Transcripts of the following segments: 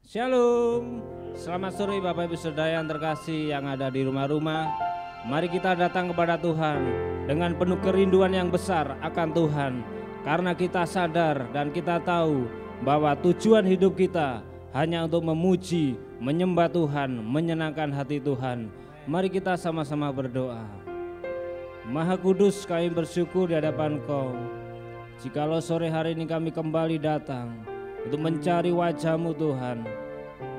Shalom, selamat sore Bapak Ibu Saudara yang terkasih yang ada di rumah-rumah. Mari kita datang kepada Tuhan dengan penuh kerinduan yang besar akan Tuhan. Karena kita sadar dan kita tahu bahwa tujuan hidup kita hanya untuk memuji, menyembah Tuhan, menyenangkan hati Tuhan. Mari kita sama-sama berdoa. Maha Kudus, kami bersyukur di hadapan Kau. Jikalau sore hari ini kami kembali datang untuk mencari wajah-Mu Tuhan.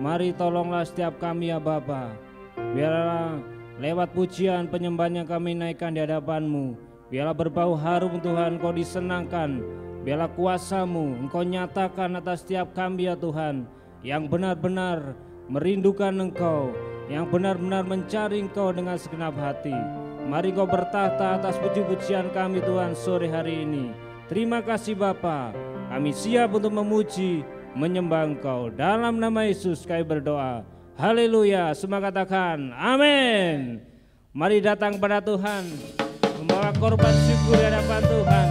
Mari tolonglah setiap kami ya Bapa. Biarlah lewat pujian penyembahan yang kami naikkan di hadapan-Mu, biarlah berbau harum Tuhan, Kau disenangkan. Biarlah kuasa-Mu Engkau nyatakan atas setiap kami ya Tuhan, yang benar-benar merindukan Engkau, yang benar-benar mencari Engkau dengan segenap hati. Mari Kau bertahta atas puji-pujian kami Tuhan sore hari ini. Terima kasih Bapa. Kami siap untuk memuji, menyembah Engkau. Dalam nama Yesus kami berdoa. Haleluya. Semua katakan amin. Mari datang pada Tuhan, membawa korban syukur di hadapan Tuhan.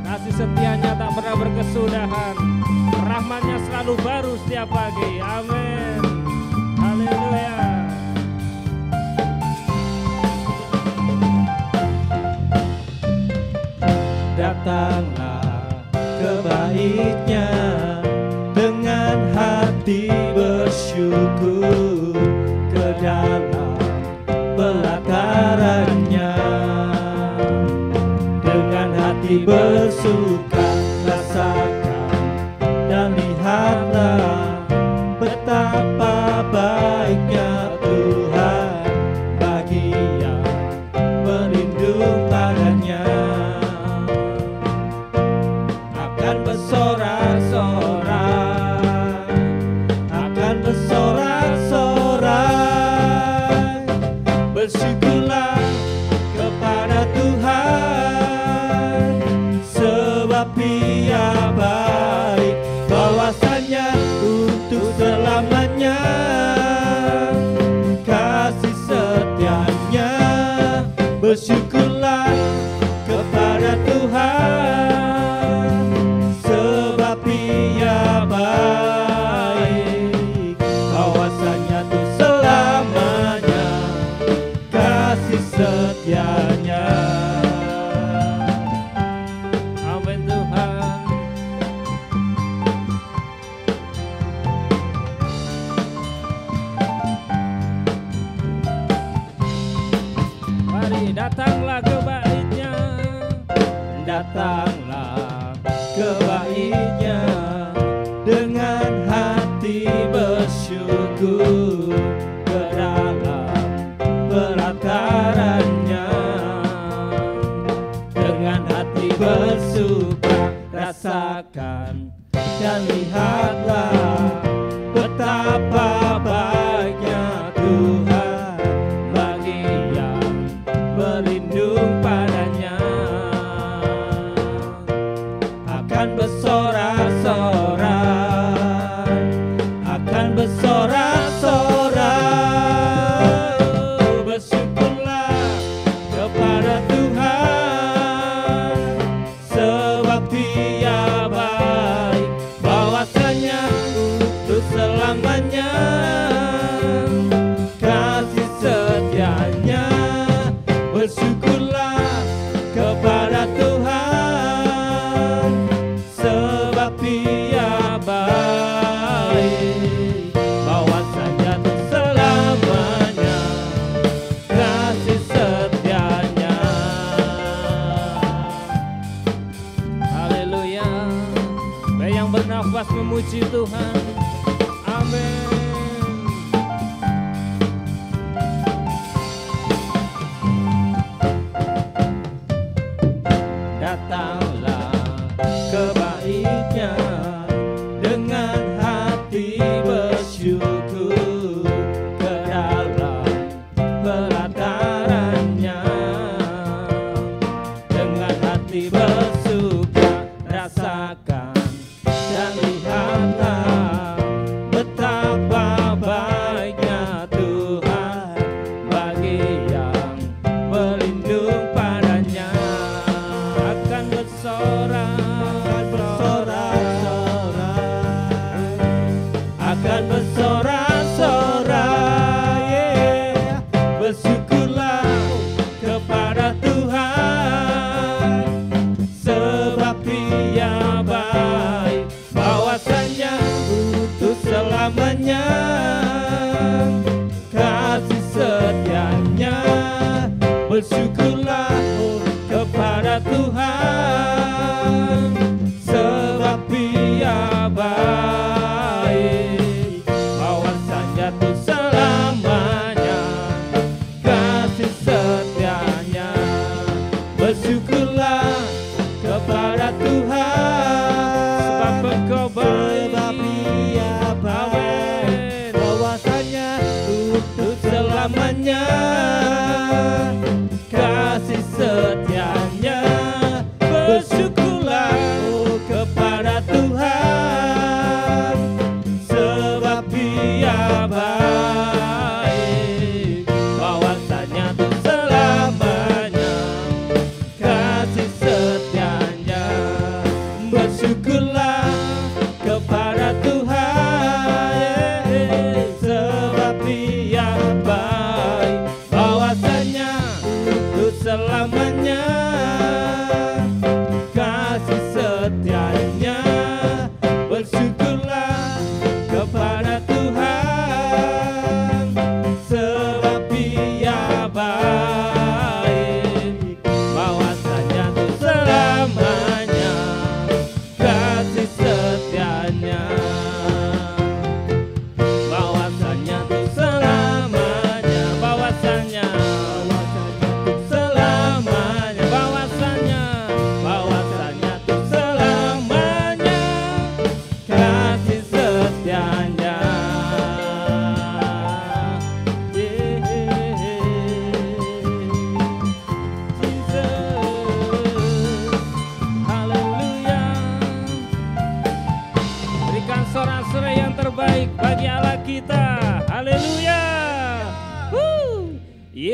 Kasih setianya tak pernah berkesudahan, rahmat-Nya selalu baru setiap pagi. Amin. Haleluya. Datanglah ke Bait-Nya dengan hati bersyukur, ke dalam pelataran-Nya dengan hati bersuka. Rasakan dan lihatlah betapa baiknya Tuhan bagi yang berlindung padanya. Akan bersorak-sorai, akan bersorak-sorai. Bersyukurlah kepada Tuhan, sebab Dia baik, bahwasanya untuk selamanya kasih setia-Nya. Bersyukurlah kepada Tuhan, sebab Dia baik, bahwasanya untuk selamanya kasih setia-Nya. Amin Tuhan. Mari datanglah ke Bait-Nya. Datanglah ke Bait-Nya dengan hati bersyukur, ke dalam pelataran-Nya dengan hati bersuka. Rasakan dan lihatlah betapa baiknya Tuhan bagi yang berlindung padanya. Akan bersorak-sorai, akan bersorak-sorai. Bersyukurlah kepada Tuhan, sebab Dia baik, bahwasanya untuk selamanya kasih setia-Nya. Bersyukurlah kepada Tuhan, sebab Dia baik, bahwasanya untuk selamanya kasih setia-Nya. Haleluya. Baik yang bernafas memuji Tuhan. Amin. Datanglah ke Bait-Nya dengan hati bersyukur, ke dalam pelataran-Nya dengan hati bersuka. Rasakan dan lihatlah betapa baiknya Tuhan bagi yang berlindung padanya. Akan bersorak-sorai,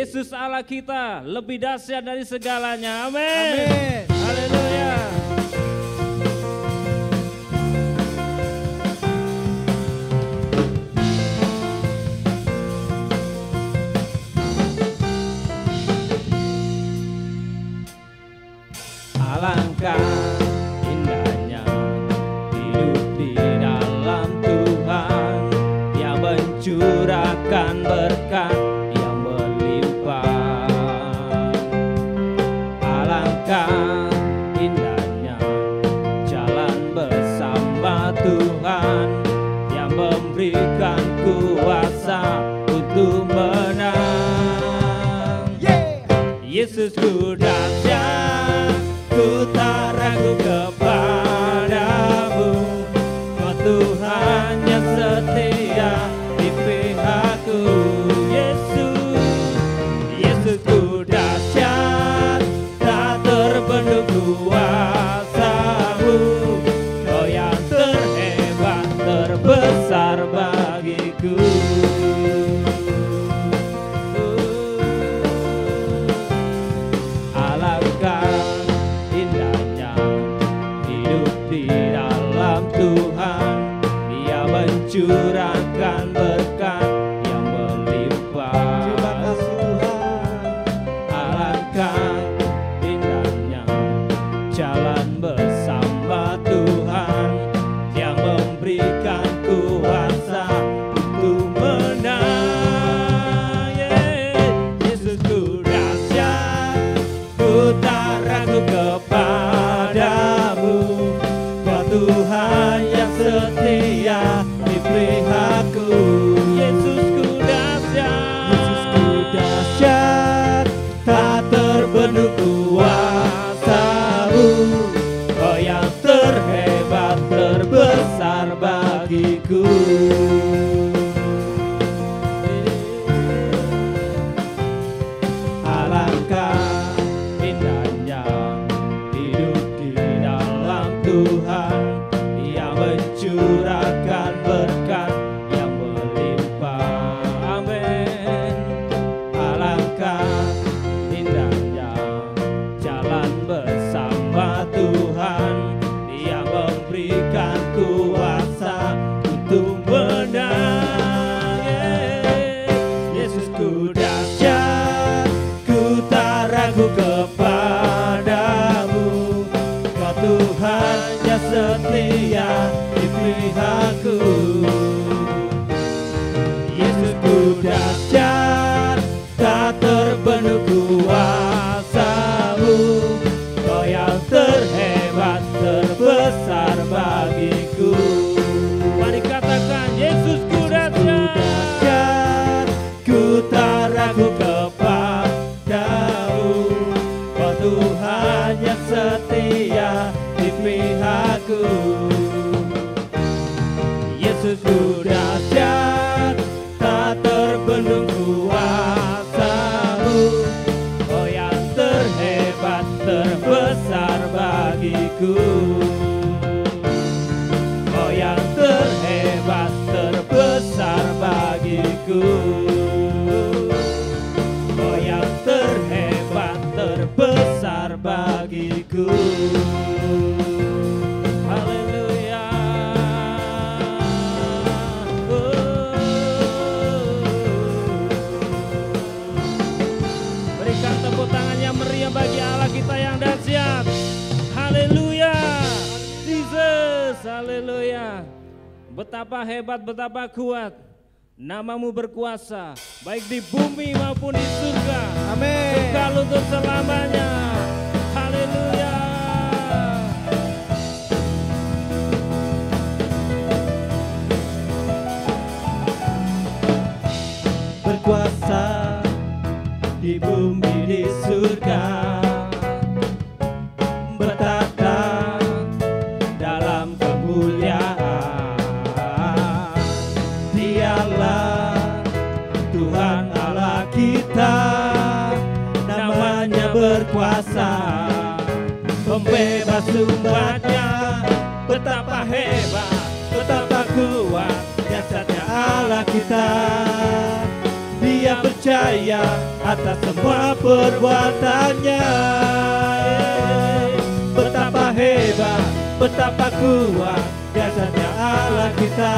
Yesus Allah kita lebih dahsyat dari segalanya. Amin. Amin. Haleluya. Alangkah indahnya hidup di dalam Tuhan yang mencurahkan berkat yang melimpah. Alangkah indahnya jalan bersama Tuhan yang memberikan kuasa untuk menang. Yesusku dahsyat, ku tak ragu kepadamu, kau Tuhan yang setia di pihakku. Yesusku dahsyat, tak terbendung kuasamu, kau yang terhebat, terbesar bagiku. Alangkah indahnya hidup di dalam Tuhan, Dia mencurahkan berkat yang melimpah. Terima kasih Tuhan. Alangkah indahnya jalan bersama Tuhan yang memberikan kuasa untuk menang. Yesusku dahsyat, ku tak ragu kepadamu, kau Tuhan yang setia di pihakku. Yesusku dahsyat, tak terbendung kuasamu, kau yang terhebat, terbesar bagiku. Alangkah indahnya hidup di dalam Tuhan, Dia mencurahkan berkat yang melimpah. Amin. Alangkah indahnya jalan bersama Tuhan, Dia memberikan kuasa untuk menang. Yesusku dahsyat, ku tak ragu kepadamu, kau Tuhan yang setia di pihakku. Yesusku dahsyat, tak terbendung kuasamu, kau yang terhebat, terbesar bagiku. Mari katakan, Yesusku dahsyat, ku tak ragu kepadamu, kau Tuhan yang setia di pihakku. Yesusku dahsyat, tak terbendung kuasamu, kau yang terhebat, terbesar bagiku. Kau yang terhebat, terbesar bagiku. Kau yang terhebat, terbesar bagiku. Haleluya. Berikan tepuk tangan yang meriah bagi Allah kita yang dahsyat. Haleluya. Jesus, haleluya. Betapa hebat, betapa kuat. Namamu berkuasa, baik di bumi maupun di surga. Amin. Kekal untuk selamanya. Haleluya. Berkuasa di bumi di surga, bertata dalam kemuliaan. Dialah Tuhan Allah kita, namanya berkuasa, pembebas umatnya. Betapa hebat, betapa kuat, dahsyatnya Allah kita. Dia percaya atas semua perbuatannya. Betapa hebat, betapa kuat jasanya Allah kita.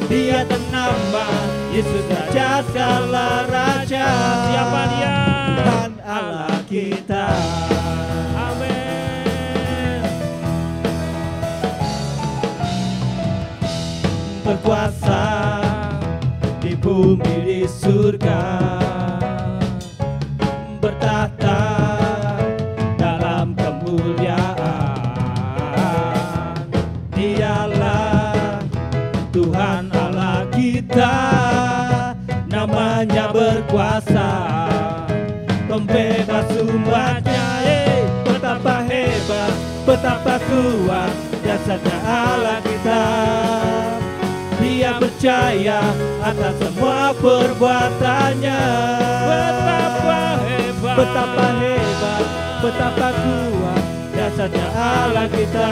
Dia ternama, Yesus Raja segala raja. Siapa dia? Tuhan Allah kita. Amin. Berkuasa di bumi di surga, bertahta dalam kemuliaan. Dialah Tuhan Allah kita, namanya berkuasa, pembebas umatnya. Betapa hebat, betapa kuat jasanya Allah kita. Dia percaya atas semua perbuatannya. Betapa hebat, betapa hebat, betapa kuat jasanya Allah kita.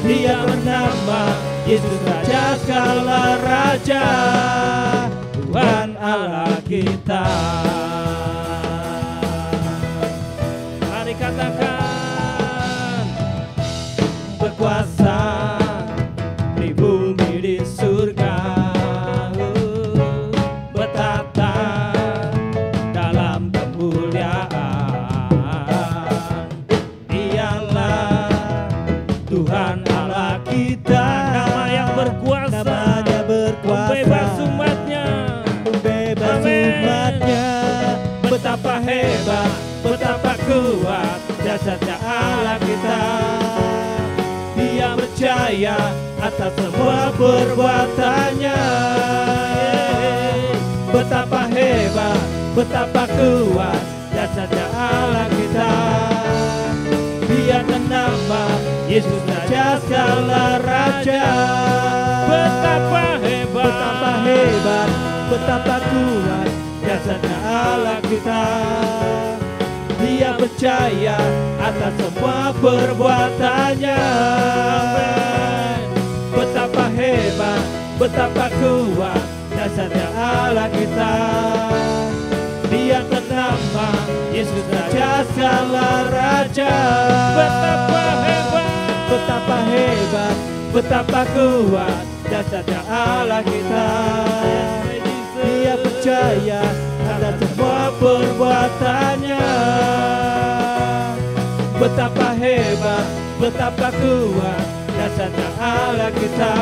Dia bernama Yesus Raja segala raja, Tuhan Allah kita. Mari katakan, berkuasa di bumi di surga, bertahta dalam kemuliaan. Dialah Tuhan Allah kita, nama yang berkuasa, namanya berkuasa, pembebas umatnya, pembebas umatnya. Betapa hebat, betapa kuat jasanya Allah kita. Dia percaya atas semua perbuatannya. Betapa hebat, betapa kuat jasanya Allah kita. Dia ternama Yesus Raja segala raja. betapa hebat, Betapa hebat, betapa kuat jasanya Allah kita. Dia percaya atas semua perbuatannya. Betapa hebat, betapa kuat jasanya Allah kita. Dia ternama Yesus Raja segala raja. betapa hebat, Betapa hebat, betapa kuat jasanya Allah kita. Dia percaya atas semua perbuatannya. Betapa hebat, betapa kuat jasanya Allah kita.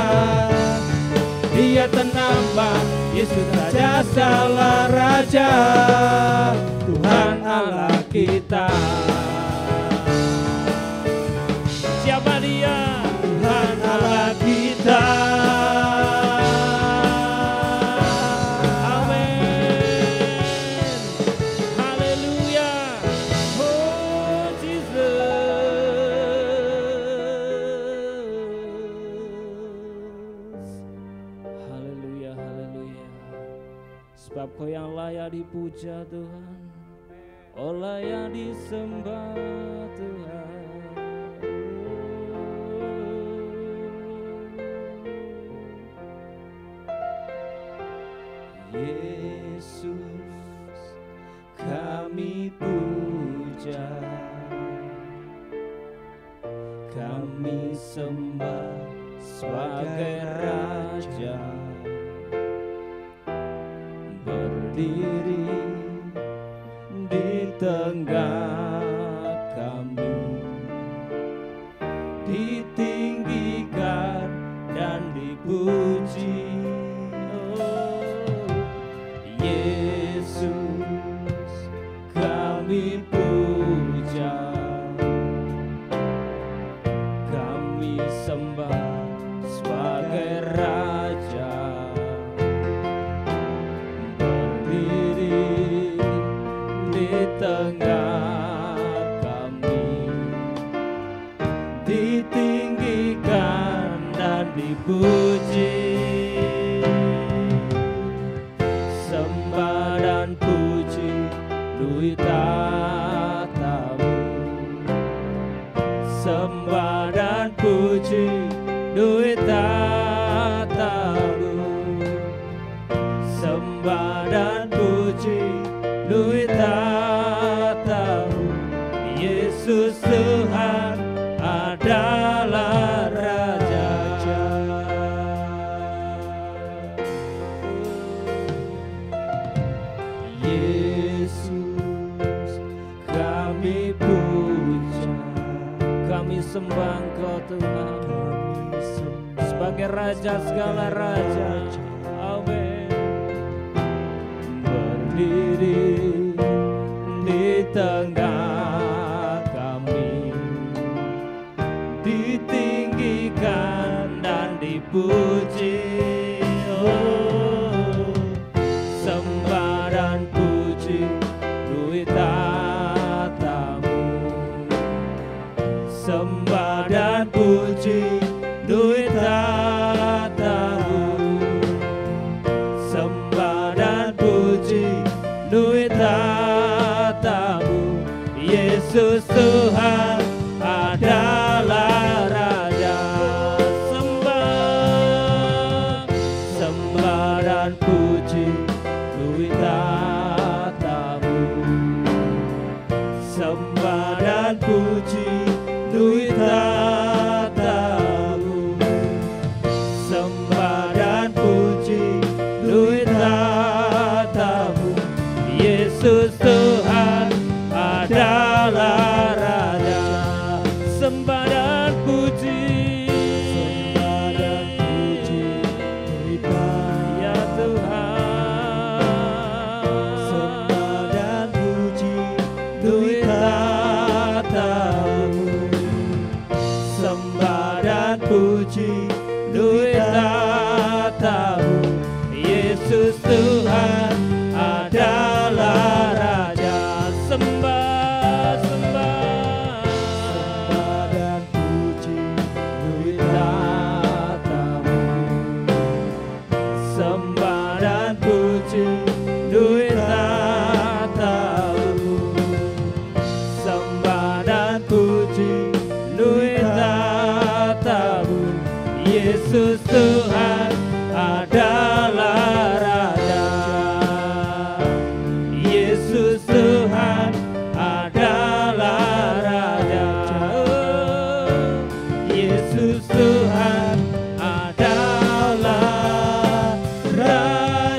Dia ternama Yesus Raja segala raja, Tuhan Allah kita. siapa dia? Tuhan Allah kita. Amin. Haleluya. Oh Jesus. Haleluya, haleluya. Sebab Kau yang layak dipuja Tuhan, oh layak disembah Tuhan. Yesus kami puja, kami sembah sebagai Raja, berdiri di tengah kami, ditinggikan dan dipuji. Yesus kami puja, kami sembah sebagai Raja, berdiri di tengah kami, ditinggikan dan dipuji. Sembah dan puji duit tatamu, sembah dan puji duit tatamu, dan puji duita tahu Yesus Tuhan adalah Raja. Yesus kami puja, Kami sembah Engkau Tuhan sebagai Raja segala Raja. Amin. berdiri di tengah kami, ditinggikan dan dipuji. Oh, sembah dan puji duita-Tamu, sembah dan puji duita-Tamu, sembah dan puji duita-Tamu. Yesus Tuhan adalah Raja. Sembah, sembah dan puji duita-Tamu, sembah dan puji duita-Tamu, sembah dan puji duita-Tamu. Yesus Tuhan adalah Raja. Sembah dan puji, sembah dan puji duita ya Tuhan. Sembah dan puji duita-Tamu, sembah dan puji duita-Tamu. Yesus Tuhan adalah Raja. Sembah, sembah, sembah dan puji duita-Tamu, sembah dan puji duita-Tamu, sembah dan puji duita-Tamu. Yesus Tuhan adalah Raja. Yesus Tuhan adalah Raja. Yesus Tuhan adalah Raja.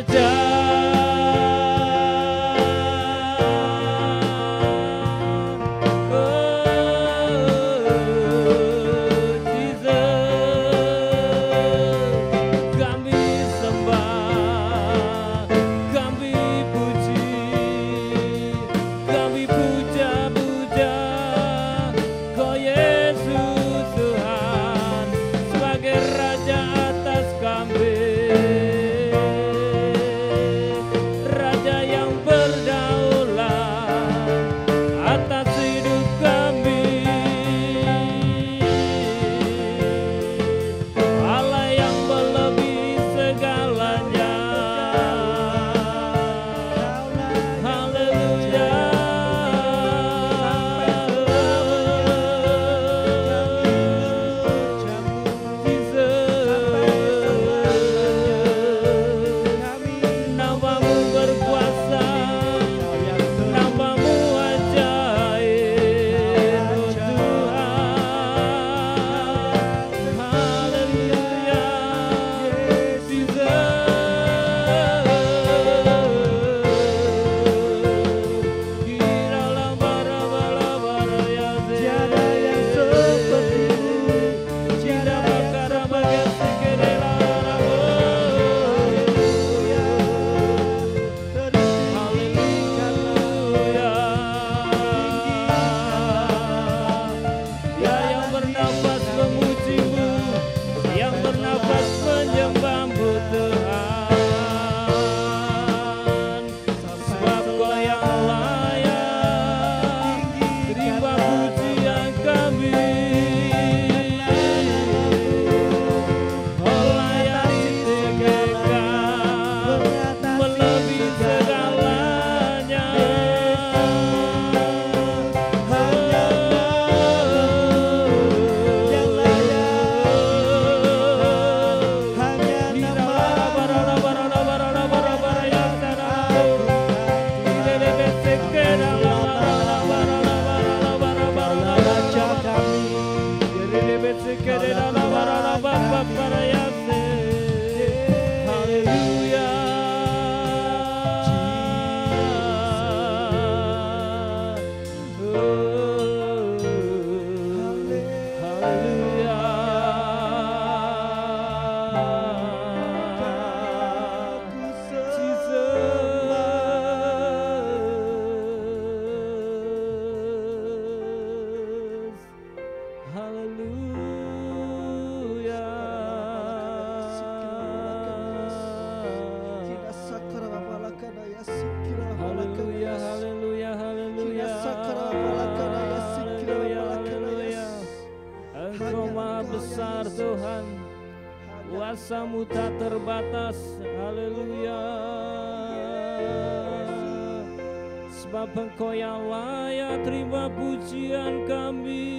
Kuasa-Mu tak terbatas, haleluya. Sebab Engkau yang layak terima pujian kami,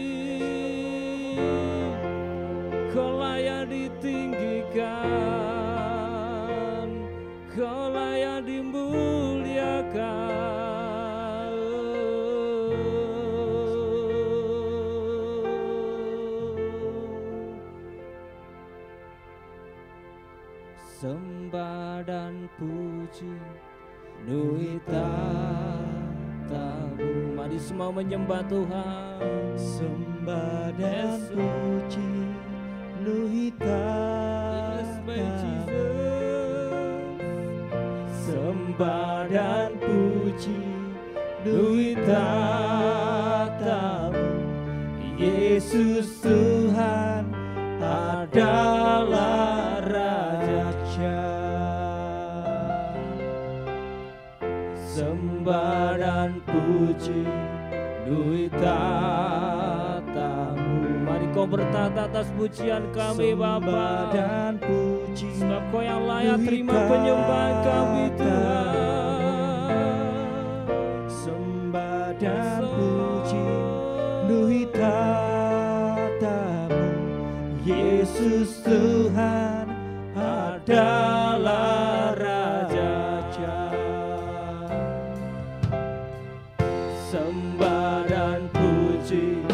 Kau layak ditinggikan, Kau layak dimuliakan. Sembah dan puji nuita tamu. Mari semua menyembah Tuhan. Sembah dan puji nuita tamu. Sembah dan puji nuita tamu. Yesus Tuhan adalah Raja. Sembah dan puji nuita tamu. Mari Kau bertahta atas pujian kami, Bapa, dan puji, sebab Kau yang layak terima penyembahan kami, Tuhan. Sembah dan puji nuita tamu. Yesus Tuhan adalah Raja. Sembah dan puji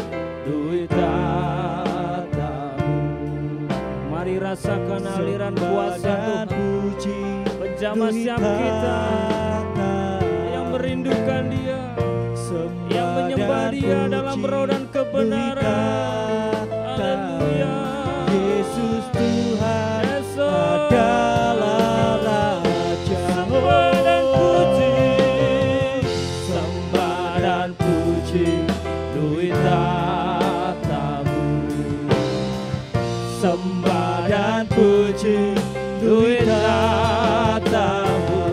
nuita tamu. Mari rasakan aliran kuasa Tuhan, menjamah setiap kita yang merindukan Dia, yang menyembah Dia dalam roh dan kebenaran. Haleluya. Yesus Tuhan adalah Raja. Sembah dan puji, sembah dan puji nuita tamu. Sembah dan puji nuita tamu.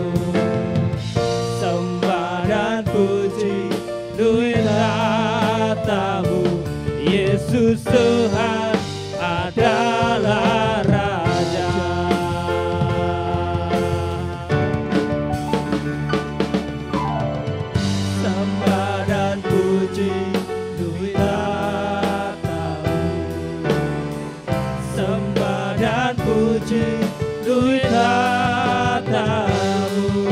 Sembah dan puji nuita tamu. Yesus Tuhan adalah Raja. Sembah dan puji nuita tamu. Sembah dan puji nuita tamu.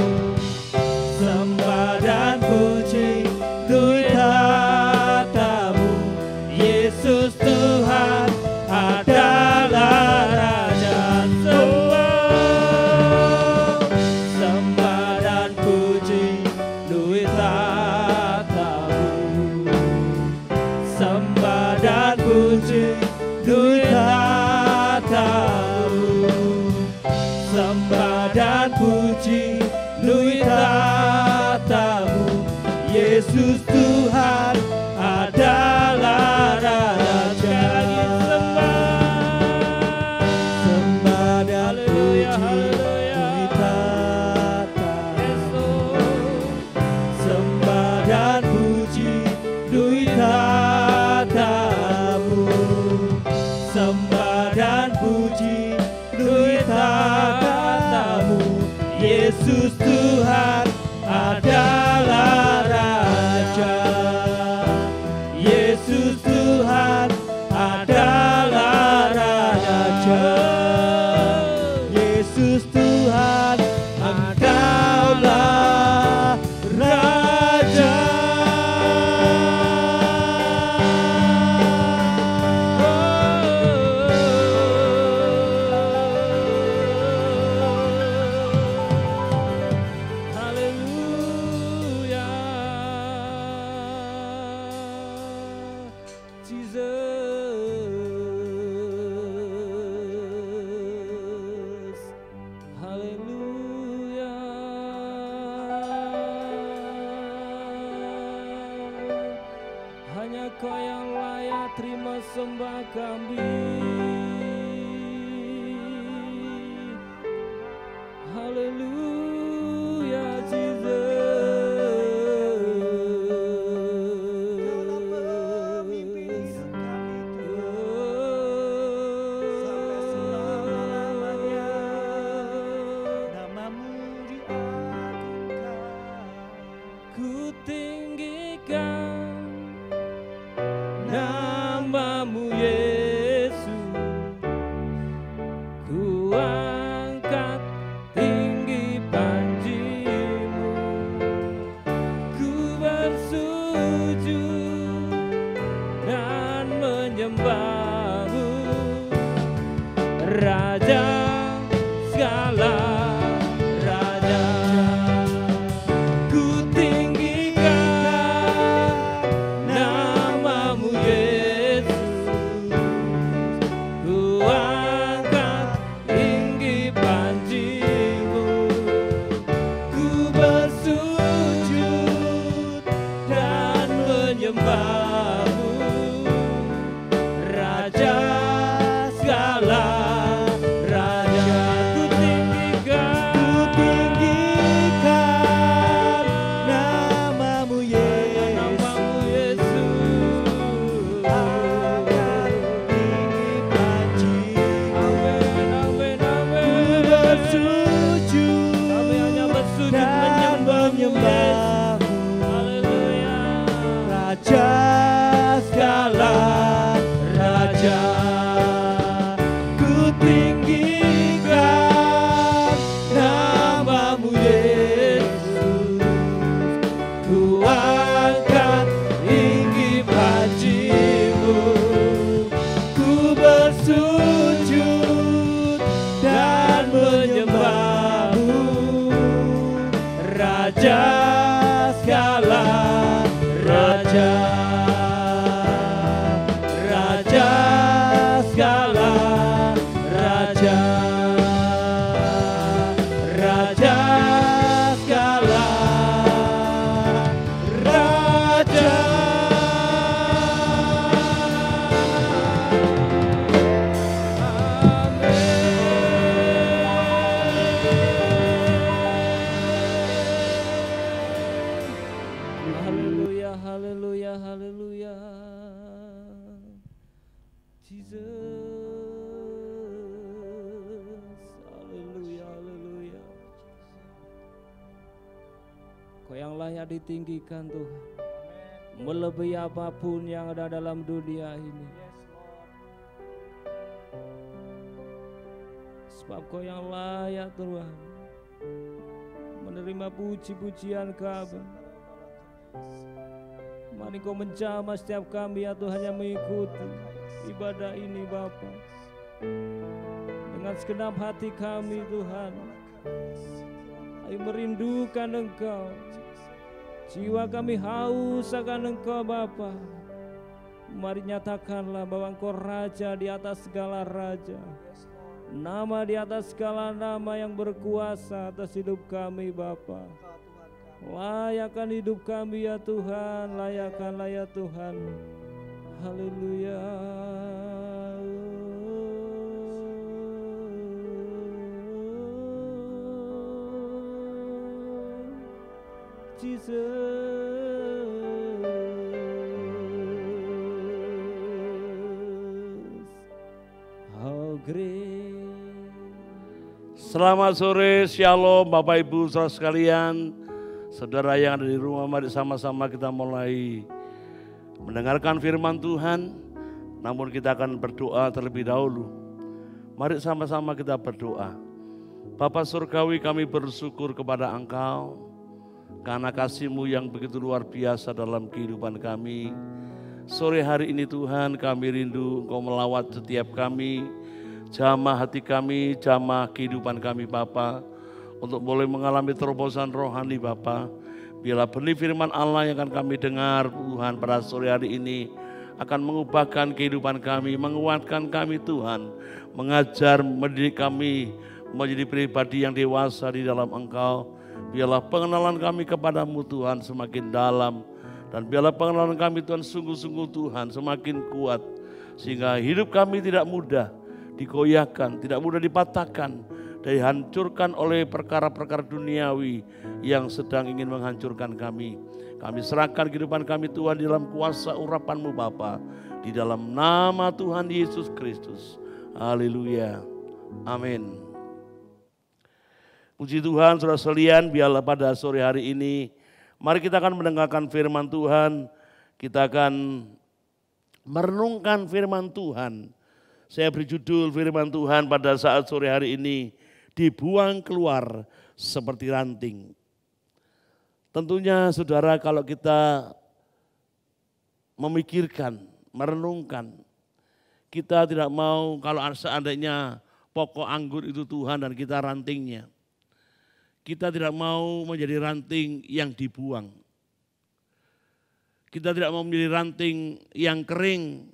Sembah dan puji nuita tamu. Yesus Tuhan adalah Raja. Sembah dan puji nuita tamu. Sembah dan puji nuita tamu. Sembah dan puji nuita tamu. Yesus Tuhan adalah Raja. Sembah dan puji nuita tamu. Sembah dan puji nuita tamu. menyembah kami. Haleluya Jesus. Namamu Yesus, ku angkat tinggi panji-Mu, ku bersujud dan menyembah-Mu, Raja segala raja. Ku tinggikan namamu Yesus, ku angkat tinggi panji-Mu, ku bersujud dan menyembah-Mu, Raja segala raja. Ku tinggikan namamu Yesus, angkat tinggi panji-Mu, amin. Ku bersujud, kami hanya bersujud menyembah-Mu, haleluya, Raja segala raja. Ku tinggikan namamu Yesus, ku angkat tinggi panji-Mu, ku bersujud dan menyembah-Mu, Raja segala raja. Raja segala raja, Raja segala raja. Haleluya, haleluya, haleluya. Jesus, haleluya, haleluya. Kau yang layak ditinggikan Tuhan, melebihi apapun yang ada dalam dunia ini. Sebab Kau yang layak Tuhan menerima puji-pujian kami. Mari Kau menjamah setiap kami ya Tuhan yang mengikuti ibadah ini Bapa. Dengan segenap hati kami Tuhan, kami merindukan Engkau. Jiwa kami haus akan Engkau Bapa. Mari nyatakanlah bahwa Engkau Raja di atas segala raja, nama di atas segala nama yang berkuasa atas hidup kami Bapa. Layakkan hidup kami ya Tuhan, layakkanlah ya Tuhan. Haleluya. Jesus, how great. Selamat sore, Shalom Bapak Ibu saudara sekalian. Saudara yang ada di rumah, mari sama-sama kita mulai mendengarkan firman Tuhan. Namun kita akan berdoa terlebih dahulu. Mari sama-sama kita berdoa. Bapa Surgawi, kami bersyukur kepada Engkau karena kasih-Mu yang begitu luar biasa dalam kehidupan kami. Sore hari ini Tuhan, kami rindu Engkau melawat setiap kami, jamah hati kami, jamah kehidupan kami Bapa, untuk boleh mengalami terobosan rohani Bapa. Biarlah benih firman Allah yang akan kami dengar Tuhan pada sore hari ini akan mengubahkan kehidupan kami, menguatkan kami Tuhan, mengajar, mendidik kami menjadi pribadi yang dewasa di dalam Engkau. Biarlah pengenalan kami kepadamu Tuhan semakin dalam, dan biarlah pengenalan kami Tuhan sungguh-sungguh Tuhan semakin kuat, Sehingga hidup kami tidak mudah digoyahkan, tidak mudah dipatahkan, dihancurkan oleh perkara-perkara duniawi yang sedang ingin menghancurkan kami. Kami serahkan kehidupan kami Tuhan di dalam kuasa urapan-Mu Bapa, di dalam nama Tuhan Yesus Kristus. Haleluya. Amin. Puji Tuhan, saudara sekalian, biarlah pada sore hari ini, mari kita akan mendengarkan firman Tuhan. Kita akan merenungkan firman Tuhan. Saya beri judul firman Tuhan pada saat sore hari ini, dibuang keluar seperti ranting. Tentunya saudara, kalau kita memikirkan, merenungkan, kita tidak mau kalau seandainya pokok anggur itu Tuhan dan kita rantingnya. Kita tidak mau menjadi ranting yang dibuang. Kita tidak mau menjadi ranting yang kering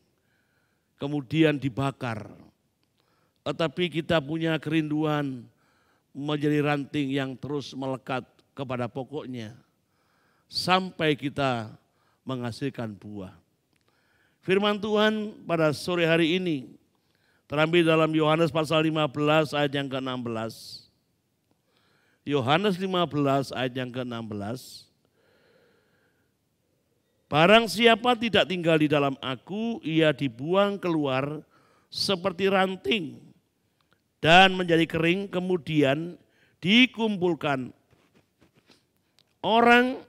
kemudian dibakar. Tetapi kita punya kerinduan menjadi ranting yang terus melekat kepada pokoknya sampai kita menghasilkan buah. Firman Tuhan pada sore hari ini terambil dalam Yohanes pasal 15 ayat yang ke-16. Yohanes 15 ayat yang ke-16. Barang siapa tidak tinggal di dalam aku, ia dibuang keluar seperti ranting dan menjadi kering, kemudian dikumpulkan orang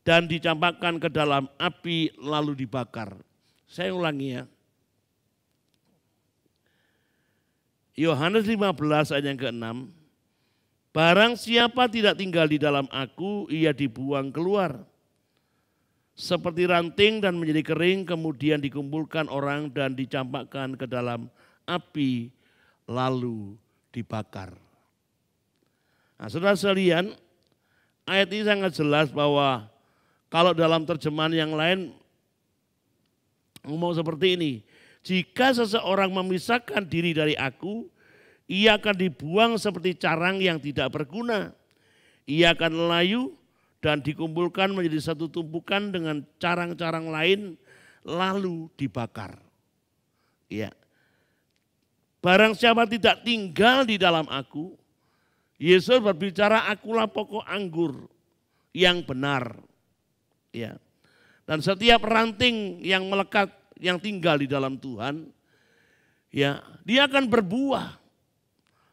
dan dicampakkan ke dalam api lalu dibakar. Saya ulangi ya. Yohanes 15 ayat yang ke-6. Barang siapa tidak tinggal di dalam aku, ia dibuang keluar seperti ranting dan menjadi kering, kemudian dikumpulkan orang dan dicampakkan ke dalam api lalu dibakar. Nah, saudara sekalian, ayat ini sangat jelas bahwa kalau dalam terjemahan yang lain ngomong seperti ini, jika seseorang memisahkan diri dari aku, ia akan dibuang seperti carang yang tidak berguna. Ia akan layu dan dikumpulkan menjadi satu tumpukan dengan carang-carang lain lalu dibakar. Ya. Barang siapa tidak tinggal di dalam aku, Yesus berbicara, akulah pokok anggur yang benar. Ya. Dan setiap ranting yang melekat, yang tinggal di dalam Tuhan, ya, dia akan berbuah.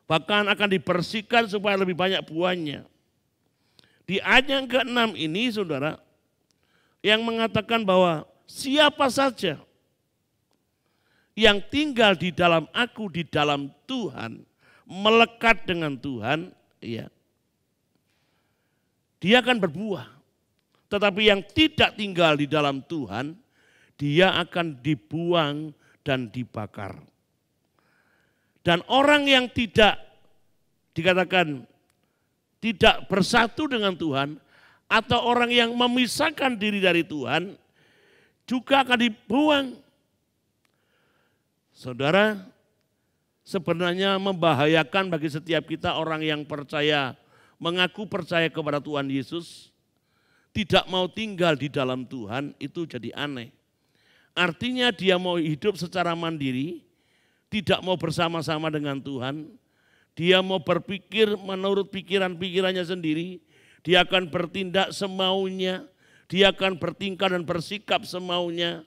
Bahkan akan dibersihkan supaya lebih banyak buahnya. Di ayat yang ke-6 ini saudara, yang mengatakan bahwa siapa saja yang tinggal di dalam aku, di dalam Tuhan, melekat dengan Tuhan, ya, dia akan berbuah. Tetapi yang tidak tinggal di dalam Tuhan, dia akan dibuang dan dibakar. Dan orang yang tidak dikatakan tidak bersatu dengan Tuhan, atau orang yang memisahkan diri dari Tuhan, juga akan dibuang. Saudara, sebenarnya membahayakan bagi setiap kita orang yang percaya, mengaku percaya kepada Tuhan Yesus, tidak mau tinggal di dalam Tuhan, itu jadi aneh. Artinya dia mau hidup secara mandiri, tidak mau bersama-sama dengan Tuhan, dia mau berpikir menurut pikiran-pikirannya sendiri, dia akan bertindak semaunya, dia akan bertingkah dan bersikap semaunya.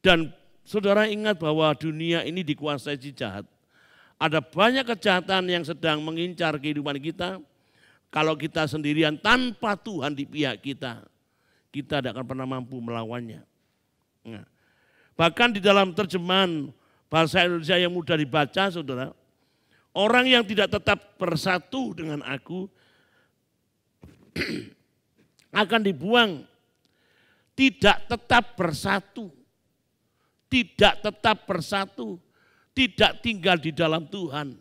Dan saudara ingat bahwa dunia ini dikuasai si jahat. Ada banyak kejahatan yang sedang mengincar kehidupan kita. Kalau kita sendirian tanpa Tuhan di pihak kita, kita tidak akan pernah mampu melawannya. Nah, bahkan di dalam terjemahan bahasa Indonesia yang mudah dibaca, saudara, orang yang tidak tetap bersatu dengan aku akan dibuang. Tidak tetap bersatu. Tidak tetap bersatu. Tidak tinggal di dalam Tuhan.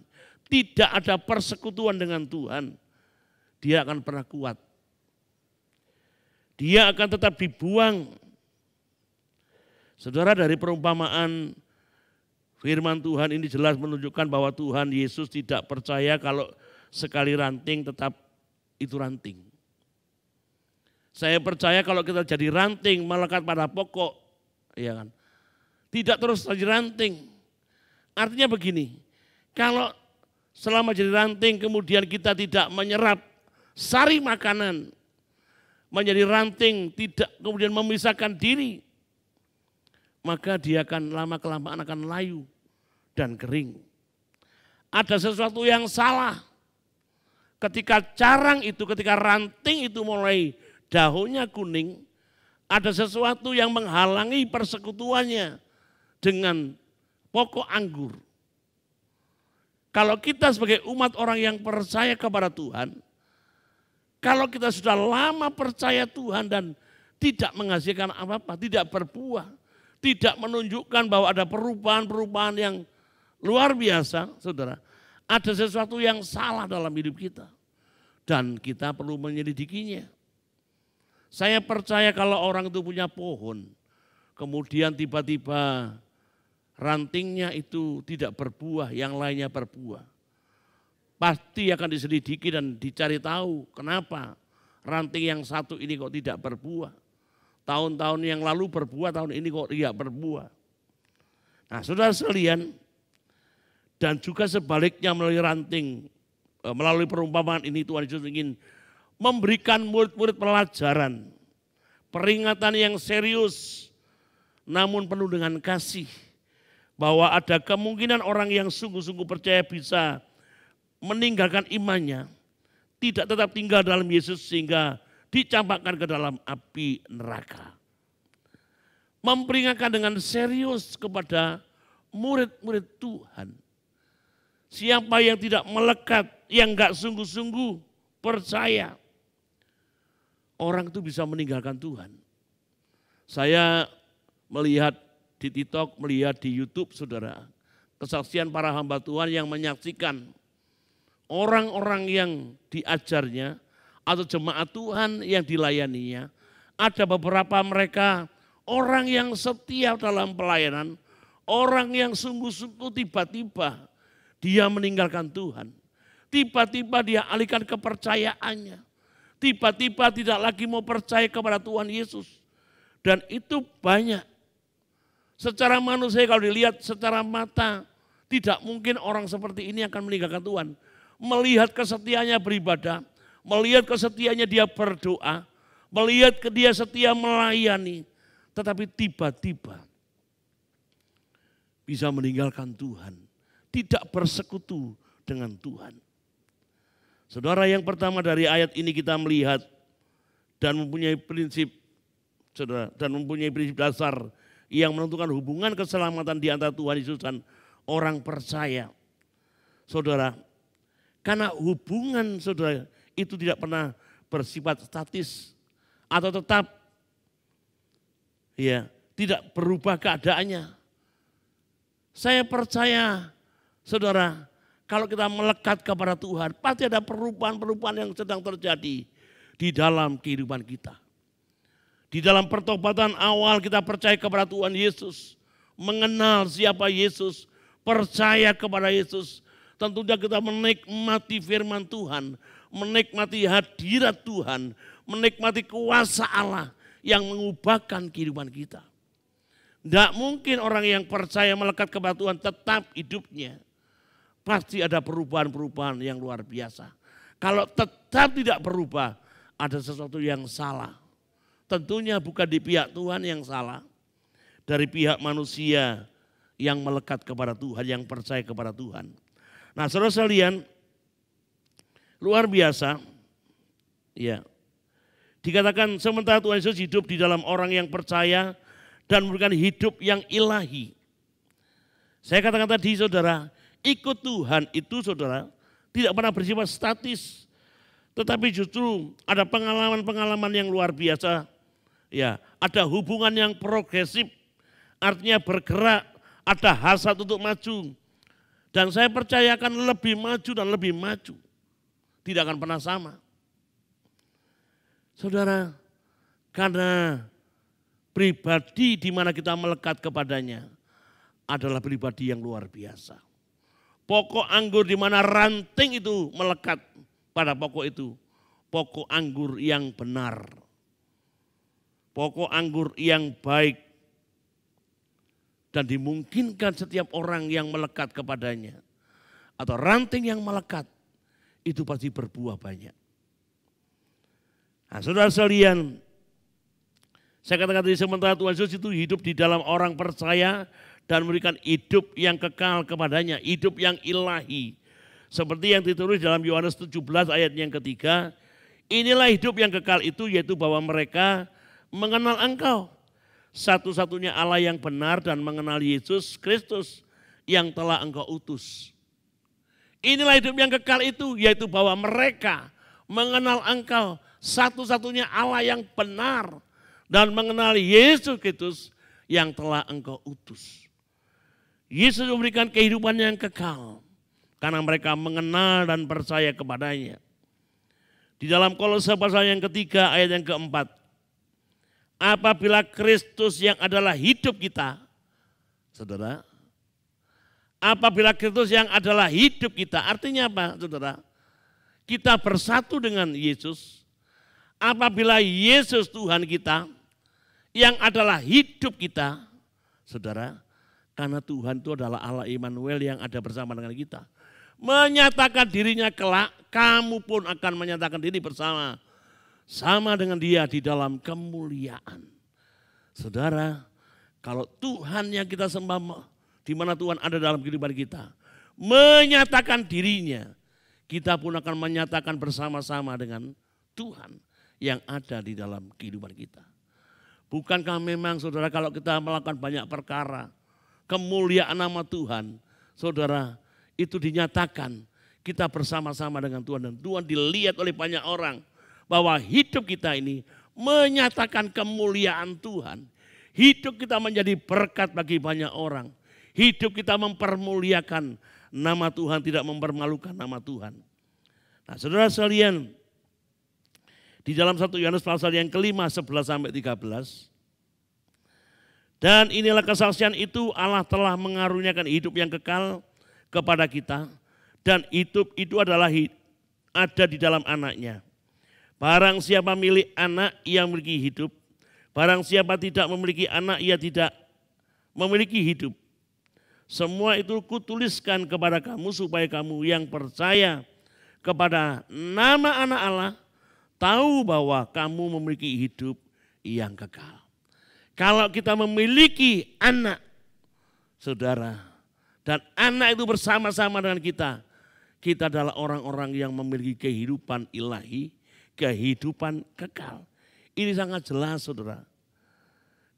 Tidak ada persekutuan dengan Tuhan. Dia akan pernah kuat. Dia akan tetap dibuang. Saudara, dari perumpamaan firman Tuhan ini jelas menunjukkan bahwa Tuhan Yesus tidak percaya kalau sekali ranting tetap itu ranting. Saya percaya kalau kita jadi ranting melekat pada pokok, ya kan, tidak terus jadi ranting. Artinya begini, kalau selama jadi ranting kemudian kita tidak menyerap sari makanan, menjadi ranting, tidak kemudian memisahkan diri, maka dia akan lama-kelamaan akan layu dan kering. Ada sesuatu yang salah ketika carang itu, ketika ranting itu mulai daunnya kuning, ada sesuatu yang menghalangi persekutuannya dengan pokok anggur. Kalau kita sebagai umat orang yang percaya kepada Tuhan, kalau kita sudah lama percaya Tuhan dan tidak menghasilkan apa-apa, tidak berbuah, tidak menunjukkan bahwa ada perubahan-perubahan yang luar biasa, saudara, ada sesuatu yang salah dalam hidup kita. Dan kita perlu menyelidikinya. Saya percaya kalau orang itu punya pohon, kemudian tiba-tiba rantingnya itu tidak berbuah, yang lainnya berbuah. Pasti akan diselidiki dan dicari tahu kenapa ranting yang satu ini kok tidak berbuah. Tahun-tahun yang lalu berbuah, tahun ini kok tidak berbuah. Nah, saudara sekalian, dan juga sebaliknya melalui ranting, melalui perumpamaan ini Tuhan Yesus ingin memberikan murid-murid pelajaran, peringatan yang serius, namun penuh dengan kasih. Bahwa ada kemungkinan orang yang sungguh-sungguh percaya bisa meninggalkan imannya, tidak tetap tinggal dalam Yesus sehingga dicampakkan ke dalam api neraka. Memperingatkan dengan serius kepada murid-murid Tuhan. Siapa yang tidak melekat, yang enggak sungguh-sungguh percaya, orang itu bisa meninggalkan Tuhan. Saya melihat di TikTok, melihat di YouTube, saudara, kesaksian para hamba Tuhan yang menyaksikan orang-orang yang diajarnya atau jemaat Tuhan yang dilayaninya. Ada beberapa mereka orang yang setia dalam pelayanan, orang yang sungguh-sungguh tiba-tiba dia meninggalkan Tuhan. Tiba-tiba dia alihkan kepercayaannya. Tiba-tiba tidak lagi mau percaya kepada Tuhan Yesus. Dan itu banyak. Secara manusia kalau dilihat secara mata, tidak mungkin orang seperti ini akan meninggalkan Tuhan. Melihat kesetiaannya beribadah, melihat kesetiaannya dia berdoa, melihat dia setia melayani. Tetapi tiba-tiba bisa meninggalkan Tuhan. Tidak bersekutu dengan Tuhan. Saudara, yang pertama dari ayat ini kita melihat dan mempunyai prinsip, saudara, dan mempunyai prinsip dasar yang menentukan hubungan keselamatan di antara Tuhan Yesus dan orang percaya. Saudara, karena hubungan saudara itu tidak pernah bersifat statis atau tetap ya, tidak berubah keadaannya. Saya percaya saudara, kalau kita melekat kepada Tuhan, pasti ada perubahan-perubahan yang sedang terjadi di dalam kehidupan kita. Di dalam pertobatan awal kita percaya kepada Tuhan Yesus, mengenal siapa Yesus, percaya kepada Yesus. Tentunya kita menikmati firman Tuhan, menikmati hadirat Tuhan, menikmati kuasa Allah yang mengubahkan kehidupan kita. Tidak mungkin orang yang percaya melekat kepada Tuhan tetap hidupnya. Pasti ada perubahan-perubahan yang luar biasa. Kalau tetap tidak berubah, ada sesuatu yang salah. Tentunya bukan di pihak Tuhan yang salah, dari pihak manusia yang melekat kepada Tuhan, yang percaya kepada Tuhan. Nah, saudara sekalian, luar biasa, ya. Dikatakan sementara Tuhan Yesus hidup di dalam orang yang percaya dan memberikan hidup yang ilahi. Saya katakan tadi, saudara, ikut Tuhan itu, saudara, tidak pernah bersifat statis, tetapi justru ada pengalaman-pengalaman yang luar biasa. Ya, ada hubungan yang progresif, artinya bergerak, ada hasrat untuk maju. Dan saya percaya akan lebih maju dan lebih maju. Tidak akan pernah sama. Saudara, karena pribadi di mana kita melekat kepadanya adalah pribadi yang luar biasa. Pokok anggur di mana ranting itu melekat pada pokok itu, pokok anggur yang benar. Pokok anggur yang baik. dan dimungkinkan setiap orang yang melekat kepadanya atau ranting yang melekat itu pasti berbuah banyak. Nah, saudara sekalian, saya katakan tadi sementara Tuhan Yesus itu hidup di dalam orang percaya dan memberikan hidup yang kekal kepadanya, hidup yang ilahi. Seperti yang ditulis dalam Yohanes 17 ayat yang ketiga, inilah hidup yang kekal itu, yaitu bahwa mereka mengenal Engkau, satu-satunya Allah yang benar, dan mengenal Yesus Kristus yang telah Engkau utus. Inilah hidup yang kekal itu, yaitu bahwa mereka mengenal Engkau, satu-satunya Allah yang benar, dan mengenal Yesus Kristus yang telah Engkau utus. Yesus memberikan kehidupan yang kekal karena mereka mengenal dan percaya kepadanya. Di dalam Kolose pasal yang ketiga ayat yang keempat, apabila Kristus yang adalah hidup kita, saudara, apabila Kristus yang adalah hidup kita, artinya apa, saudara? Kita bersatu dengan Yesus. Apabila Yesus Tuhan kita yang adalah hidup kita, saudara, karena Tuhan itu adalah Allah Immanuel yang ada bersama dengan kita. Menyatakan dirinya kelak, kamu pun akan menyatakan diri bersama sama dengan dia di dalam kemuliaan. Saudara, kalau Tuhan yang kita sembah, di mana Tuhan ada dalam kehidupan kita, menyatakan dirinya, kita pun akan menyatakan bersama-sama dengan Tuhan yang ada di dalam kehidupan kita. Bukankah memang saudara kalau kita melakukan banyak perkara, kemuliaan nama Tuhan, saudara, itu dinyatakan kita bersama-sama dengan Tuhan, dan Tuhan dilihat oleh banyak orang bahwa hidup kita ini menyatakan kemuliaan Tuhan. Hidup kita menjadi berkat bagi banyak orang. Hidup kita mempermuliakan nama Tuhan, tidak mempermalukan nama Tuhan. Nah, saudara sekalian, di dalam 1 Yohanes pasal yang kelima 11 sampai 13. Dan inilah kesaksian itu, Allah telah mengaruniakan hidup yang kekal kepada kita, dan hidup itu adalah ada di dalam anaknya. Barang siapa milik anak, ia memiliki hidup. Barang siapa tidak memiliki anak, ia tidak memiliki hidup. Semua itu kutuliskan kepada kamu supaya kamu yang percaya kepada nama anak Allah tahu bahwa kamu memiliki hidup yang kekal. Kalau kita memiliki anak, saudara, dan anak itu bersama-sama dengan kita, kita adalah orang-orang yang memiliki kehidupan ilahi, kehidupan kekal. Ini sangat jelas, saudara.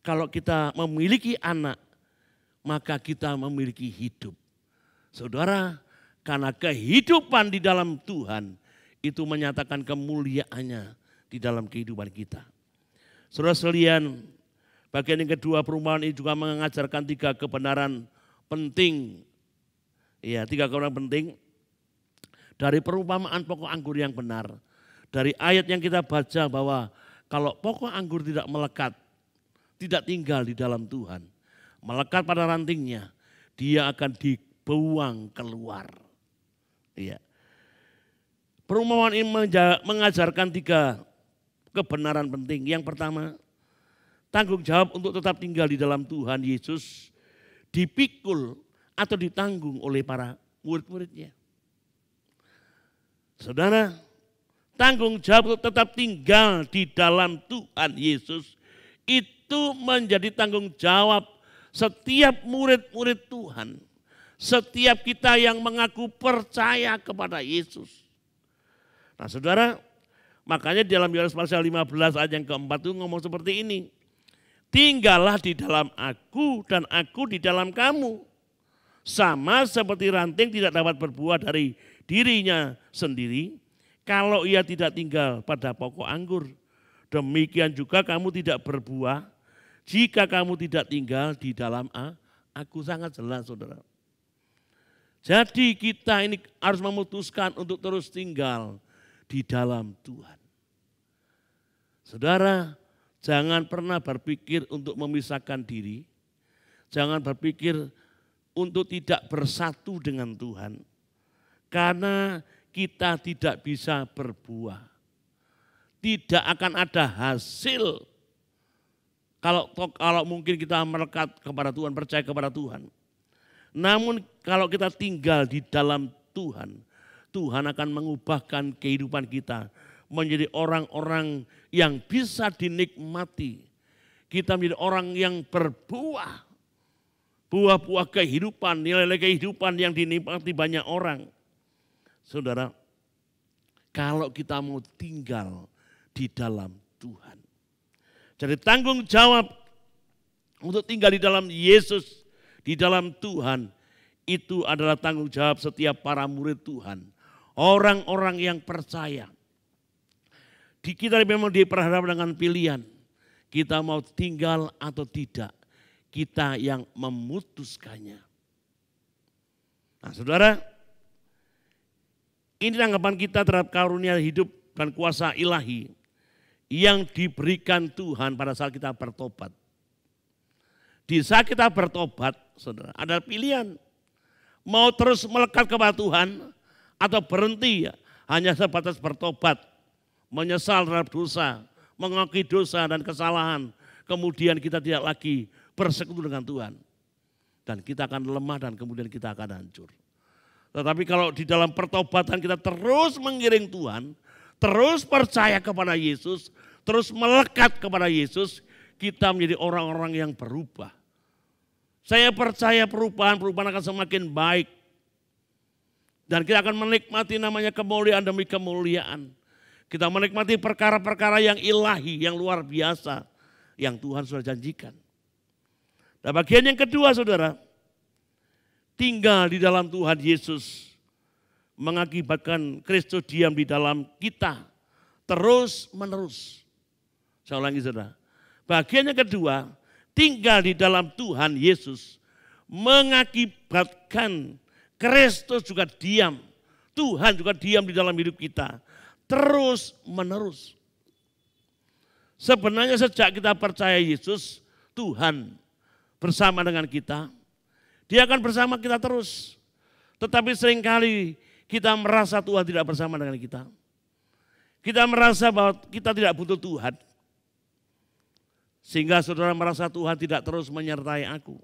Kalau kita memiliki anak, maka kita memiliki hidup. Saudara, karena kehidupan di dalam Tuhan itu menyatakan kemuliaannya di dalam kehidupan kita. Saudara sekalian, bagian yang kedua perumpamaan ini juga mengajarkan 3 kebenaran penting. Ya, 3 kebenaran penting dari perumpamaan pokok anggur yang benar. Dari ayat yang kita baca bahwa kalau pokok anggur tidak melekat, tidak tinggal di dalam Tuhan, melekat pada rantingnya, dia akan dibuang keluar. Iya. Perumpamaan ini mengajarkan 3 kebenaran penting. Yang pertama, tanggung jawab untuk tetap tinggal di dalam Tuhan Yesus dipikul atau ditanggung oleh para murid-muridnya. Saudara, tanggung jawab untuk tetap tinggal di dalam Tuhan Yesus itu menjadi tanggung jawab setiap murid-murid Tuhan. Setiap kita yang mengaku percaya kepada Yesus. Nah, saudara, makanya di dalam Yohanes pasal 15 ayat yang keempat itu ngomong seperti ini. Tinggallah di dalam aku dan aku di dalam kamu. Sama seperti ranting tidak dapat berbuah dari dirinya sendiri kalau ia tidak tinggal pada pokok anggur. Demikian juga kamu tidak berbuah jika kamu tidak tinggal di dalam aku. Sangat jelas, saudara. Jadi kita ini harus memutuskan untuk terus tinggal di dalam Tuhan. Saudara, jangan pernah berpikir untuk memisahkan diri. Jangan berpikir untuk tidak bersatu dengan Tuhan. Karena kita tidak bisa berbuah. Tidak akan ada hasil Kalau mungkin kita melekat kepada Tuhan, percaya kepada Tuhan. Namun kalau kita tinggal di dalam Tuhan, Tuhan akan mengubahkan kehidupan kita menjadi orang-orang yang bisa dinikmati. Kita menjadi orang yang berbuah. Buah-buah kehidupan, nilai-nilai kehidupan yang dinikmati banyak orang. Saudara, kalau kita mau tinggal di dalam Tuhan. Jadi tanggung jawab untuk tinggal di dalam Yesus, di dalam Tuhan, itu adalah tanggung jawab setiap para murid Tuhan. Orang-orang yang percaya. Kita memang diperhadapkan dengan pilihan. Kita mau tinggal atau tidak. Kita yang memutuskannya. Nah saudara, ini tanggapan kita terhadap karunia hidup dan kuasa ilahi yang diberikan Tuhan pada saat kita bertobat. Di saat kita bertobat, saudara, ada pilihan. Mau terus melekat kepada Tuhan atau berhenti hanya sebatas bertobat, menyesal terhadap dosa, mengakui dosa dan kesalahan. Kemudian kita tidak lagi bersekutu dengan Tuhan. Dan kita akan lemah dan kemudian kita akan hancur. Tetapi kalau di dalam pertobatan kita terus mengiring Tuhan, terus percaya kepada Yesus, terus melekat kepada Yesus, kita menjadi orang-orang yang berubah. Saya percaya perubahan akan semakin baik. Dan kita akan menikmati namanya kemuliaan demi kemuliaan. Kita menikmati perkara-perkara yang ilahi, yang luar biasa, yang Tuhan sudah janjikan. Nah bagian yang kedua saudara, tinggal di dalam Tuhan Yesus mengakibatkan Kristus diam di dalam kita terus menerus. Saya ulangi saudara. Bagian yang kedua, tinggal di dalam Tuhan Yesus mengakibatkan Kristus juga diam. Tuhan juga diam di dalam hidup kita terus menerus. Sebenarnya sejak kita percaya Yesus, Tuhan bersama dengan kita. Dia akan bersama kita terus. Tetapi seringkali kita merasa Tuhan tidak bersama dengan kita. Kita merasa bahwa kita tidak butuh Tuhan. Sehingga saudara merasa Tuhan tidak terus menyertai aku.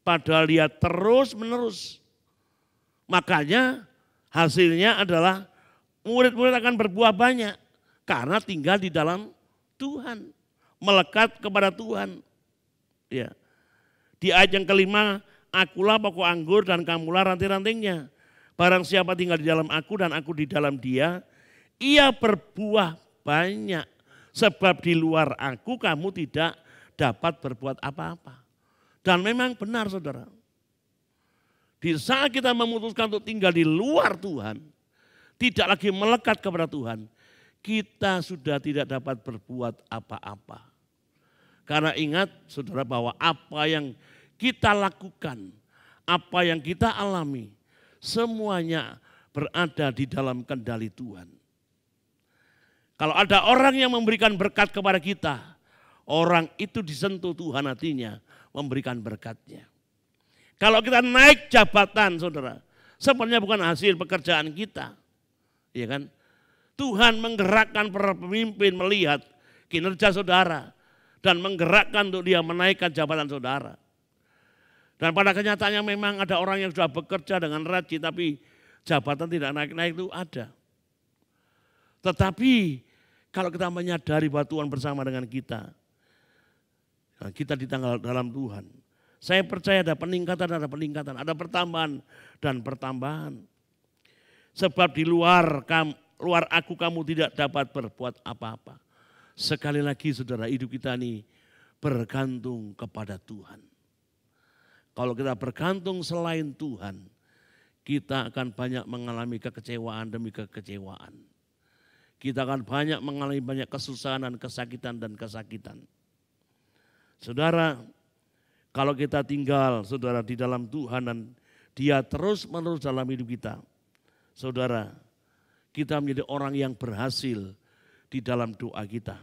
Padahal dia terus menerus. Makanya hasilnya adalah murid-murid akan berbuah banyak. Karena tinggal di dalam Tuhan. Melekat kepada Tuhan. Ya. Di ayat yang kelima, akulah pokok anggur dan kamulah ranting-rantingnya. Barang siapa tinggal di dalam aku dan aku di dalam dia, ia berbuah banyak. Sebab di luar aku kamu tidak dapat berbuat apa-apa. Dan memang benar saudara. Di saat kita memutuskan untuk tinggal di luar Tuhan, tidak lagi melekat kepada Tuhan, kita sudah tidak dapat berbuat apa-apa. Karena ingat saudara bahwa apa yang kita lakukan, apa yang kita alami, semuanya berada di dalam kendali Tuhan. Kalau ada orang yang memberikan berkat kepada kita, orang itu disentuh Tuhan hatinya memberikan berkatnya. Kalau kita naik jabatan saudara, sebenarnya bukan hasil pekerjaan kita. Ya kan? Tuhan menggerakkan para pemimpin melihat kinerja saudara dan menggerakkan untuk dia menaikkan jabatan saudara. Dan pada kenyataannya memang ada orang yang sudah bekerja dengan rajin tapi jabatan tidak naik-naik itu ada. Tetapi kalau kita menyadari bahwa Tuhan bersama dengan kita, kita di dalam Tuhan. Saya percaya ada peningkatan, ada pertambahan dan pertambahan. Sebab di luar aku kamu tidak dapat berbuat apa-apa. Sekali lagi saudara, hidup kita ini bergantung kepada Tuhan. Kalau kita bergantung selain Tuhan, kita akan banyak mengalami kekecewaan demi kekecewaan. Kita akan banyak mengalami banyak kesusahan dan kesakitan. Saudara, kalau kita tinggal saudara di dalam Tuhan dan dia terus menerus dalam hidup kita. Saudara, kita menjadi orang yang berhasil di dalam doa kita.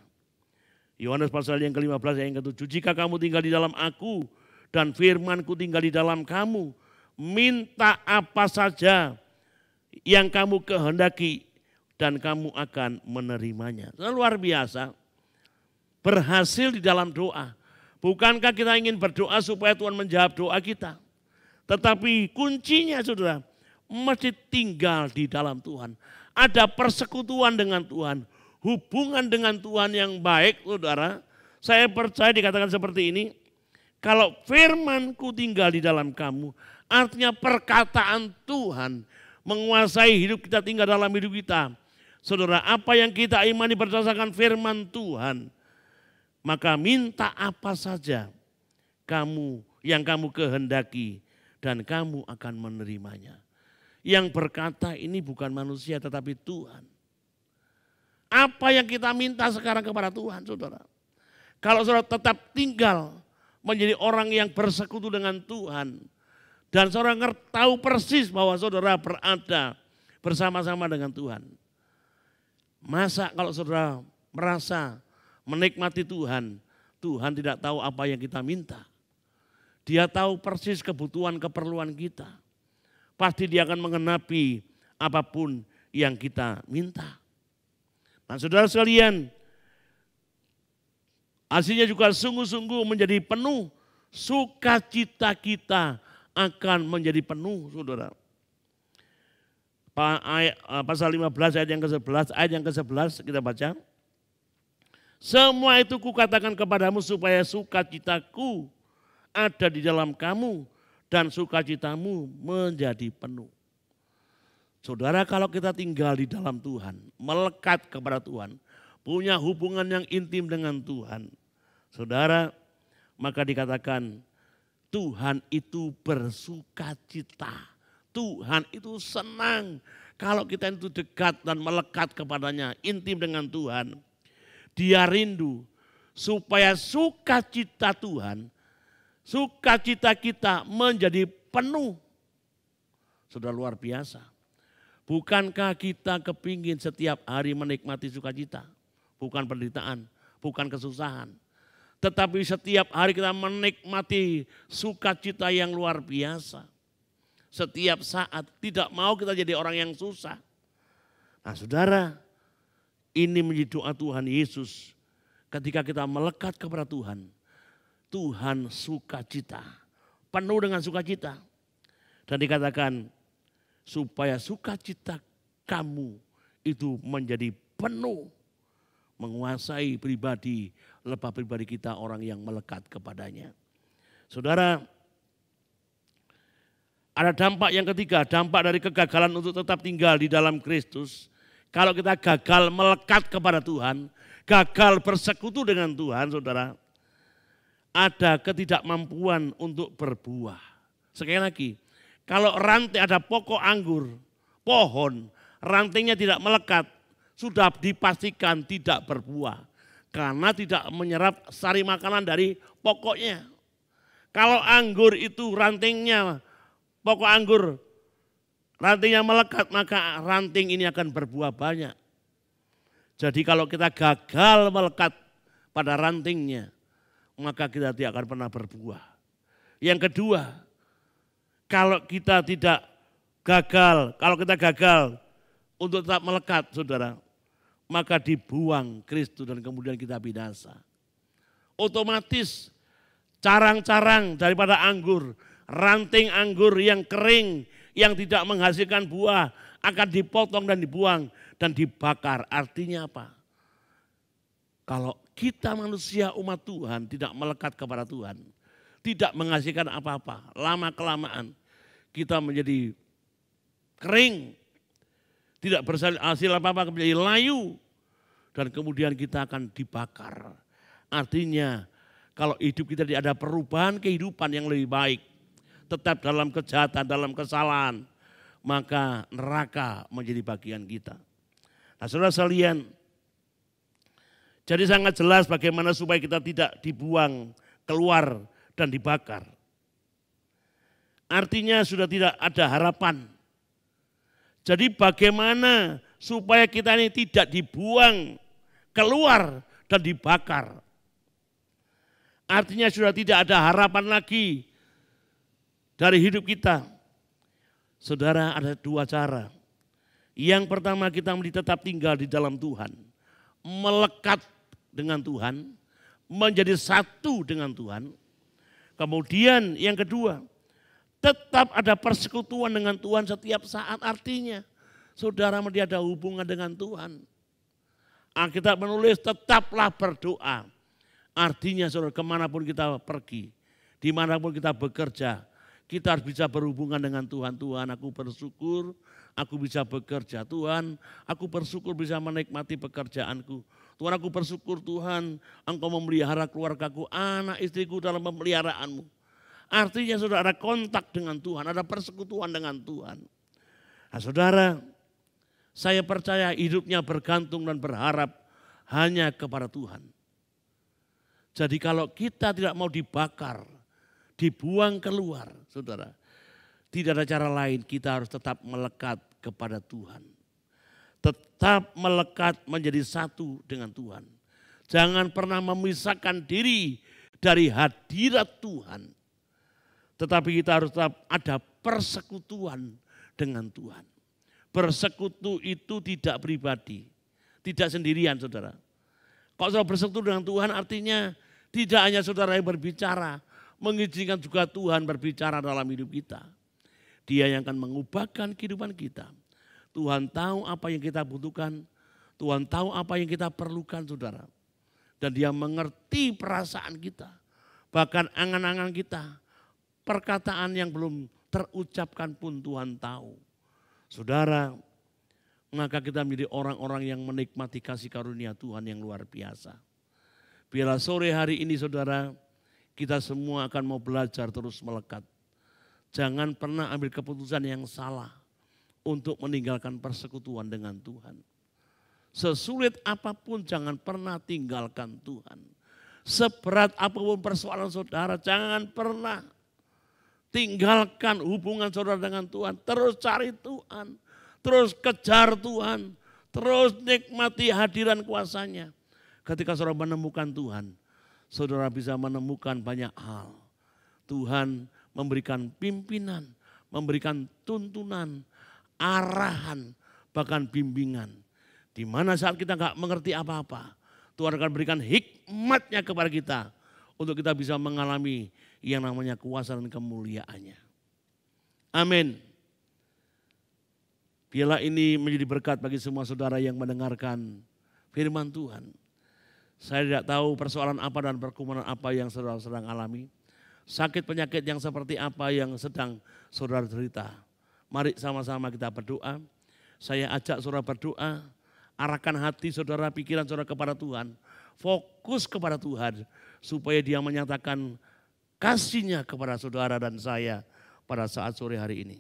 Yohanes pasal yang ke-15 ayat yang ke-7. Jika kamu tinggal di dalam aku dan firmanku tinggal di dalam kamu, minta apa saja yang kamu kehendaki dan kamu akan menerimanya. Luar biasa. berhasil di dalam doa. Bukankah kita ingin berdoa supaya Tuhan menjawab doa kita? Tetapi kuncinya saudara, mesti tinggal di dalam Tuhan. Ada persekutuan dengan Tuhan, hubungan dengan Tuhan yang baik saudara. Saya percaya dikatakan seperti ini, kalau firman-Ku tinggal di dalam kamu, artinya perkataan Tuhan menguasai hidup kita, tinggal dalam hidup kita. Saudara, apa yang kita imani berdasarkan firman Tuhan, maka minta apa saja yang kamu kehendaki dan kamu akan menerimanya. Yang berkata ini bukan manusia tetapi Tuhan. Apa yang kita minta sekarang kepada Tuhan, saudara? Kalau saudara tetap tinggal menjadi orang yang bersekutu dengan Tuhan, dan saudara tahu persis bahwa saudara berada bersama-sama dengan Tuhan. Masa kalau saudara merasa menikmati Tuhan, Tuhan tidak tahu apa yang kita minta. Dia tahu persis kebutuhan keperluan kita. Pasti dia akan mengenapi apapun yang kita minta. Nah saudara sekalian, hasilnya juga sungguh-sungguh menjadi penuh. Sukacita kita akan menjadi penuh, saudara. Pasal 15 ayat yang ke-11 kita baca. Semua itu kukatakan kepadamu supaya sukacitaku ada di dalam kamu dan sukacitamu menjadi penuh. Saudara, kalau kita tinggal di dalam Tuhan, melekat kepada Tuhan, punya hubungan yang intim dengan Tuhan, saudara, maka dikatakan Tuhan itu bersukacita. Tuhan itu senang kalau kita itu dekat dan melekat kepadanya, intim dengan Tuhan. Dia rindu supaya sukacita Tuhan, sukacita kita menjadi penuh. Sudah luar biasa. Bukankah kita kepingin setiap hari menikmati sukacita? Bukan penderitaan, bukan kesusahan. Tetapi setiap hari kita menikmati sukacita yang luar biasa. Setiap saat, tidak mau kita jadi orang yang susah. Nah saudara, ini menjadi doa Tuhan Yesus. Ketika kita melekat kepada Tuhan, Tuhan sukacita, penuh dengan sukacita. Dan dikatakan, supaya sukacita kamu itu menjadi penuh, menguasai pribadi, lebah pribadi kita orang yang melekat kepadanya. Saudara, ada dampak yang ketiga, dampak dari kegagalan untuk tetap tinggal di dalam Kristus. Kalau kita gagal melekat kepada Tuhan, gagal bersekutu dengan Tuhan, saudara, ada ketidakmampuan untuk berbuah. Sekali lagi, kalau rantai ada pokok anggur, pohon, rantingnya tidak melekat, sudah dipastikan tidak berbuah. Karena tidak menyerap sari makanan dari pokoknya. Kalau anggur itu rantingnya, pokok anggur, rantingnya melekat, maka ranting ini akan berbuah banyak. Jadi kalau kita gagal melekat pada rantingnya, maka kita tidak akan pernah berbuah. Yang kedua, kalau kita gagal untuk tetap melekat, saudara, maka dibuang Kristus dan kemudian kita binasa. Otomatis carang-carang daripada anggur, ranting anggur yang kering, yang tidak menghasilkan buah, akan dipotong dan dibuang dan dibakar. Artinya apa? Kalau kita manusia umat Tuhan tidak melekat kepada Tuhan, tidak menghasilkan apa-apa, lama-kelamaan kita menjadi kering, tidak berhasil apa-apa, menjadi layu, dan kemudian kita akan dibakar. Artinya kalau hidup kita tidak ada perubahan kehidupan yang lebih baik, tetap dalam kejahatan, dalam kesalahan, maka neraka menjadi bagian kita. Nah saudara sekalian, jadi sangat jelas bagaimana supaya kita tidak dibuang keluar dan dibakar. Artinya sudah tidak ada harapan. Jadi bagaimana supaya kita ini tidak dibuang keluar dan dibakar. Artinya sudah tidak ada harapan lagi dari hidup kita. Saudara, ada dua cara. Yang pertama, kita mesti tetap tinggal di dalam Tuhan, melekat dengan Tuhan. menjadi satu dengan Tuhan. Kemudian yang kedua, tetap ada persekutuan dengan Tuhan setiap saat. Artinya saudara ada hubungan dengan Tuhan. Alkitab menulis tetaplah berdoa. Artinya saudara kemanapun kita pergi, dimanapun kita bekerja, kita harus bisa berhubungan dengan Tuhan. Tuhan, aku bersyukur aku bisa bekerja. Tuhan, aku bersyukur bisa menikmati pekerjaanku. Tuhan, aku bersyukur Tuhan Engkau memelihara keluargaku, anak istriku dalam pemeliharaanmu. Artinya saudara ada kontak dengan Tuhan, ada persekutuan dengan Tuhan. Nah saudara, saya percaya hidupnya bergantung dan berharap hanya kepada Tuhan. Jadi kalau kita tidak mau dibakar, dibuang keluar, saudara, tidak ada cara lain, kita harus tetap melekat kepada Tuhan. Tetap melekat menjadi satu dengan Tuhan. Jangan pernah memisahkan diri dari hadirat Tuhan. Tetapi kita harus tetap ada persekutuan dengan Tuhan. Bersekutu itu tidak pribadi, tidak sendirian saudara. Kalau saudara bersekutu dengan Tuhan artinya tidak hanya saudara yang berbicara, mengizinkan juga Tuhan berbicara dalam hidup kita. Dia yang akan mengubahkan kehidupan kita. Tuhan tahu apa yang kita butuhkan, Tuhan tahu apa yang kita perlukan saudara. Dan dia mengerti perasaan kita, bahkan angan-angan kita, perkataan yang belum terucapkan pun Tuhan tahu. Saudara, maka kita menjadi orang-orang yang menikmati kasih karunia Tuhan yang luar biasa. Biarlah sore hari ini saudara, kita semua akan mau belajar terus melekat. Jangan pernah ambil keputusan yang salah untuk meninggalkan persekutuan dengan Tuhan. Sesulit apapun jangan pernah tinggalkan Tuhan. Seberat apapun persoalan saudara, jangan pernah tinggalkan hubungan saudara dengan Tuhan. Terus cari Tuhan, terus kejar Tuhan, terus nikmati hadiran kuasanya. Ketika saudara menemukan Tuhan, saudara bisa menemukan banyak hal. Tuhan memberikan pimpinan, memberikan tuntunan, arahan, bahkan bimbingan. Di mana saat kita nggak mengerti apa-apa, Tuhan akan berikan hikmatnya kepada kita untuk kita bisa mengalami yang namanya kuasa dan kemuliaannya. Amin. Biarlah ini menjadi berkat bagi semua saudara yang mendengarkan firman Tuhan. Saya tidak tahu persoalan apa dan pergumulan apa yang saudara sedang alami. Sakit penyakit yang seperti apa yang sedang saudara derita. Mari sama-sama kita berdoa. Saya ajak saudara berdoa. Arahkan hati saudara, pikiran saudara kepada Tuhan. Fokus kepada Tuhan. Supaya dia menyatakan kasih-Nya kepada saudara dan saya pada saat sore hari ini.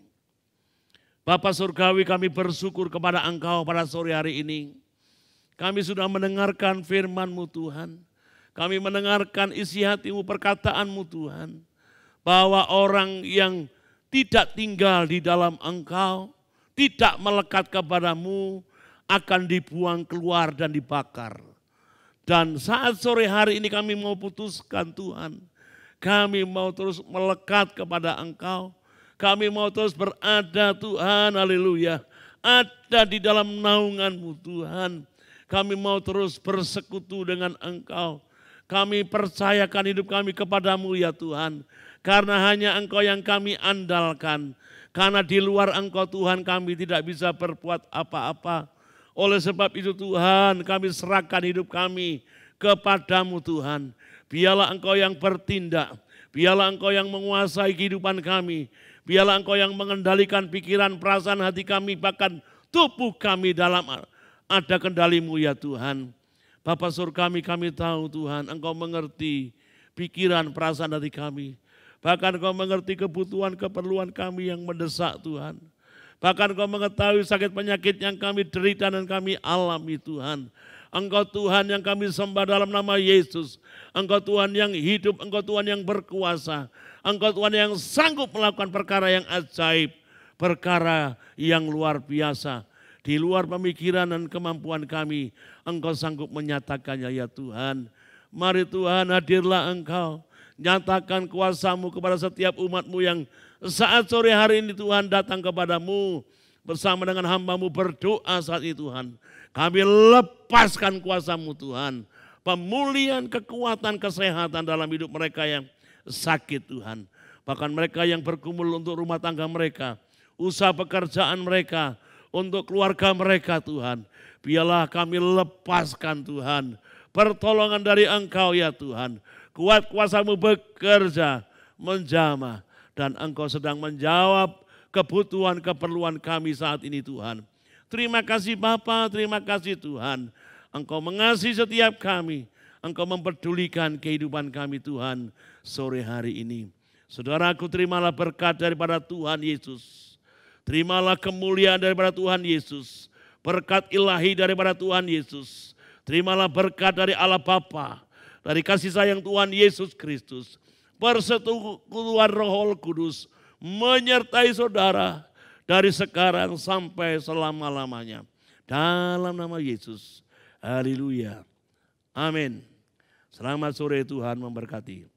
Bapa Surgawi, kami bersyukur kepada Engkau pada sore hari ini. Kami sudah mendengarkan firman-Mu Tuhan. Kami mendengarkan isi hati-Mu, perkataan-Mu Tuhan. Bahwa orang yang tidak tinggal di dalam Engkau, tidak melekat kepadamu, akan dibuang keluar dan dibakar. Dan saat sore hari ini kami mau putuskan Tuhan. Kami mau terus melekat kepada Engkau. Kami mau terus berada Tuhan, haleluya. Ada di dalam naungan-Mu Tuhan. Kami mau terus bersekutu dengan Engkau. Kami percayakan hidup kami kepadamu ya Tuhan. Karena hanya Engkau yang kami andalkan. Karena di luar Engkau Tuhan kami tidak bisa berbuat apa-apa. Oleh sebab itu Tuhan kami serahkan hidup kami kepadamu Tuhan. Biarlah Engkau yang bertindak. Biarlah Engkau yang menguasai kehidupan kami. Biarlah Engkau yang mengendalikan pikiran, perasaan hati kami. Bahkan tubuh kami dalam ada kendali-Mu ya Tuhan. Bapa surga kami tahu Tuhan, Engkau mengerti pikiran, perasaan hati kami. Bahkan Engkau mengerti kebutuhan, keperluan kami yang mendesak Tuhan. Bahkan Engkau mengetahui sakit penyakit yang kami derita dan kami alami Tuhan. Engkau Tuhan yang kami sembah dalam nama Yesus. Engkau Tuhan yang hidup, Engkau Tuhan yang berkuasa. Engkau Tuhan yang sanggup melakukan perkara yang ajaib. Perkara yang luar biasa. Di luar pemikiran dan kemampuan kami, Engkau sanggup menyatakannya ya Tuhan. Mari Tuhan hadirlah Engkau. Nyatakan kuasa-Mu kepada setiap umat-Mu yang saat sore hari ini Tuhan datang kepadamu. Bersama dengan hamba-Mu berdoa saat ini Tuhan. Kami lepaskan kuasa-Mu Tuhan. pemulihan, kekuatan, kesehatan dalam hidup mereka yang sakit Tuhan. Bahkan mereka yang bergumul untuk rumah tangga mereka, usaha pekerjaan mereka, untuk keluarga mereka Tuhan. Biarlah kami lepaskan Tuhan, pertolongan dari Engkau ya Tuhan. Kuat kuasa-Mu bekerja, menjamah, dan Engkau sedang menjawab kebutuhan, keperluan kami saat ini Tuhan. Terima kasih Bapa, terima kasih Tuhan. Engkau mengasihi setiap kami. Engkau mempedulikan kehidupan kami Tuhan sore hari ini. Saudaraku, terimalah berkat daripada Tuhan Yesus. Terimalah kemuliaan daripada Tuhan Yesus. Berkat ilahi daripada Tuhan Yesus. Terimalah berkat dari Allah Bapa, dari kasih sayang Tuhan Yesus Kristus. Persekutuan Roh Kudus menyertai saudara dari sekarang sampai selama-lamanya. Dalam nama Yesus. Haleluya. Amin. Selamat sore, Tuhan memberkati.